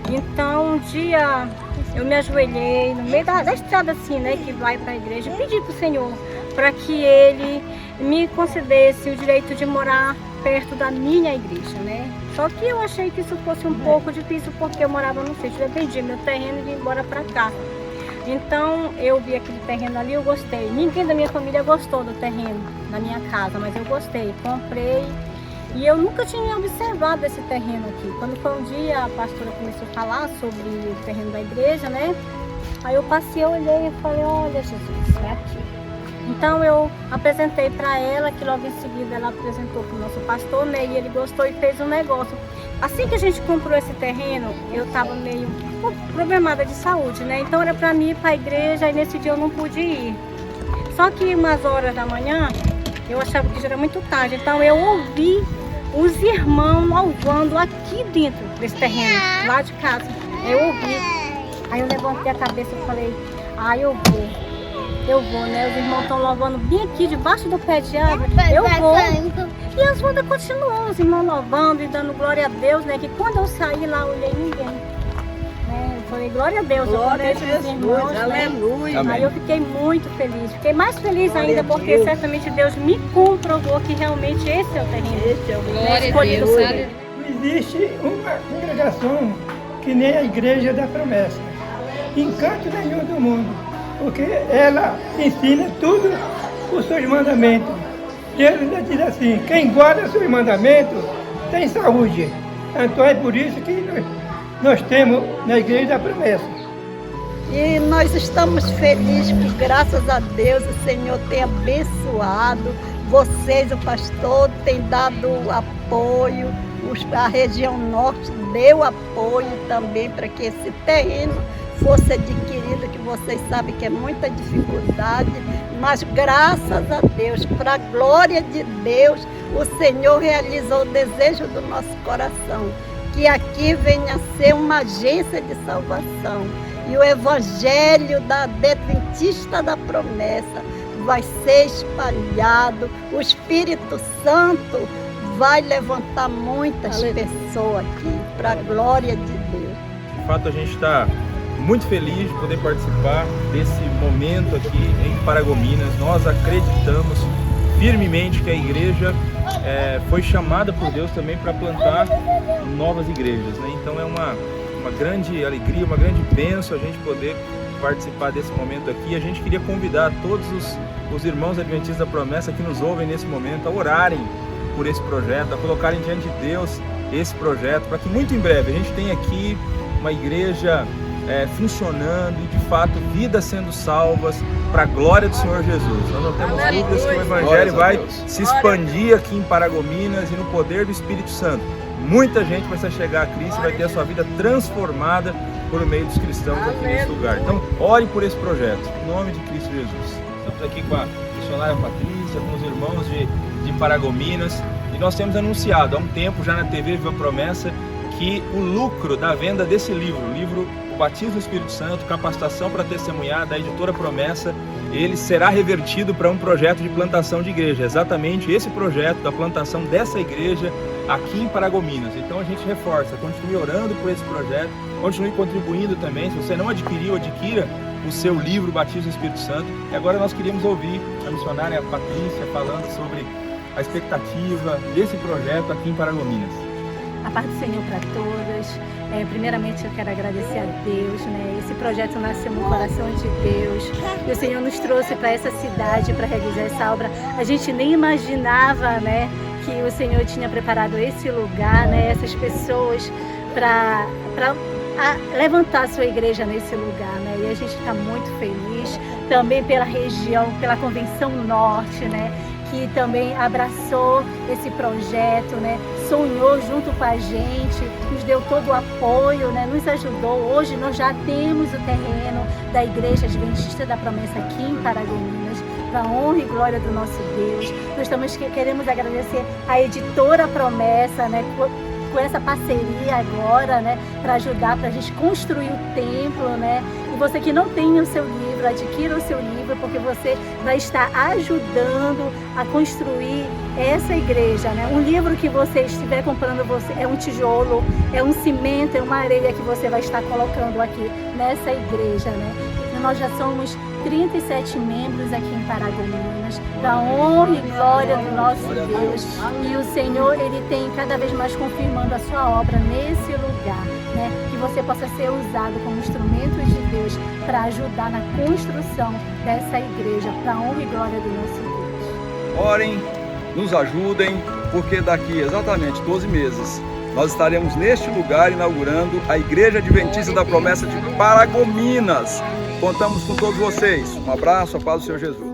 Speaker 5: Então, um dia eu me ajoelhei no meio da estrada assim, né, que vai para a igreja, e pedi para o Senhor para que Ele me concedesse o direito de morar perto da minha igreja, né? Só que eu achei que isso fosse um pouco difícil, porque eu morava no sítio, eu vendi meu terreno e vim embora para cá. Então eu vi aquele terreno ali, eu gostei. Ninguém da minha família gostou do terreno da minha casa, mas eu gostei, comprei. E eu nunca tinha observado esse terreno aqui. Quando foi um dia, a pastora começou a falar sobre o terreno da igreja, né? Aí eu passei, eu olhei e falei, olha Jesus, é aqui. Então eu apresentei para ela, que logo em seguida ela apresentou para o nosso pastor, né? E ele gostou e fez um negócio. Assim que a gente comprou esse terreno, eu estava meio problemada de saúde, né? Então era para mim ir para a igreja e nesse dia eu não pude ir. Só que umas horas da manhã, eu achava que já era muito tarde, então eu ouvi os irmãos louvando aqui dentro desse terreno, lá de casa. Eu ouvi. Aí eu levantei a cabeça e falei, eu vou, né? Os irmãos estão louvando bem aqui, debaixo do pé de árvore. Eu vou. E as bandas continuam, os irmãos louvando e dando glória a Deus, né? Que quando eu saí lá, eu olhei ninguém. Né? Eu falei, glória a Deus.
Speaker 6: Glória a Jesus,
Speaker 5: irmãos,
Speaker 6: aleluia.
Speaker 5: Né? Aí eu fiquei muito feliz. Fiquei mais feliz ainda porque certamente Deus me comprovou que realmente esse é o terreno.
Speaker 6: Esse é o
Speaker 4: Glória a Deus, sabe?
Speaker 7: Não existe uma congregação que nem a Igreja da Promessa, em canto nenhum do mundo. Porque ela ensina tudo os seus mandamentos. Jesus diz assim, quem guarda os seus mandamentos tem saúde. Então é por isso que nós temos na Igreja da Promessa.
Speaker 6: E nós estamos felizes que, graças a Deus, o Senhor tem abençoado vocês, o pastor, tem dado apoio, a região norte deu apoio também para que esse terreno fosse adquirido, que vocês sabem que é muita dificuldade, mas graças a Deus, para a glória de Deus, o Senhor realizou o desejo do nosso coração, que aqui venha a ser uma agência de salvação. E o Evangelho da Adventista da Promessa vai ser espalhado, o Espírito Santo vai levantar muitas pessoas aqui, para a glória de Deus.
Speaker 2: De fato, a gente está muito feliz de poder participar desse momento aqui em Paragominas. Nós acreditamos firmemente que a igreja foi chamada por Deus também para plantar novas igrejas, né? Então é uma grande alegria, uma grande bênção a gente poder participar desse momento aqui. A gente queria convidar todos os irmãos adventistas da Promessa que nos ouvem nesse momento a orarem por esse projeto, a colocarem diante de Deus esse projeto, para que muito em breve a gente tenha aqui uma igreja funcionando e, de fato, vidas sendo salvas para a glória do Senhor Jesus. Nós não temos dúvidas que o Evangelho vai se expandir aqui em Paragominas e no poder do Espírito Santo. Muita gente vai chegar a Cristo e vai ter a sua vida transformada por meio dos cristãos aqui nesse lugar. Então, ore por esse projeto, em nome de Cristo Jesus. Estamos aqui com a missionária Patrícia, com os irmãos de Paragominas, e nós temos anunciado há um tempo já na TV Viva Promessa que o lucro da venda desse livro, o livro O Batismo do Espírito Santo, Capacitação para Testemunhar, da editora Promessa, ele será revertido para um projeto de plantação de igreja, exatamente esse projeto da plantação dessa igreja aqui em Paragominas. Então a gente reforça, continue orando por esse projeto, continue contribuindo também. Se você não adquiriu, adquira o seu livro Batismo do Espírito Santo. E agora nós queríamos ouvir a missionária Patrícia falando sobre a expectativa desse projeto aqui em Paragominas.
Speaker 5: A paz do Senhor para todas. Primeiramente eu quero agradecer a Deus, né? Esse projeto nasceu no coração de Deus e o Senhor nos trouxe para essa cidade para realizar essa obra. A gente nem imaginava, né, que o Senhor tinha preparado esse lugar, né, essas pessoas para levantar a sua igreja nesse lugar, né? E a gente está muito feliz também pela região, pela Convenção Norte, né, que também abraçou esse projeto, né, sonhou junto com a gente, nos deu todo o apoio, né, nos ajudou. Hoje nós já temos o terreno da Igreja Adventista da Promessa aqui em Paragominas, para a honra e glória do nosso Deus. Nós queremos agradecer a editora Promessa, né, com essa parceria agora, né, para ajudar, para a gente construir o templo, né. E você que não tem o seu livro, adquira o seu livro, porque você vai estar ajudando a construir essa igreja, né? Um livro que você estiver comprando é um tijolo, é um cimento, é uma areia que você vai estar colocando aqui nessa igreja, né? E nós já somos 37 membros aqui em Paragominas, da honra e glória do nosso Deus. E o Senhor, Ele tem cada vez mais confirmando a sua obra nesse lugar, né? Que você possa ser usado como instrumento de Deus para ajudar na construção dessa igreja, para a honra e glória do nosso Deus.
Speaker 1: Orem, nos ajudem, porque daqui exatamente 12 meses nós estaremos neste lugar inaugurando a Igreja Adventista da Promessa de Paragominas. Contamos com todos vocês. Um abraço, a paz do Senhor Jesus.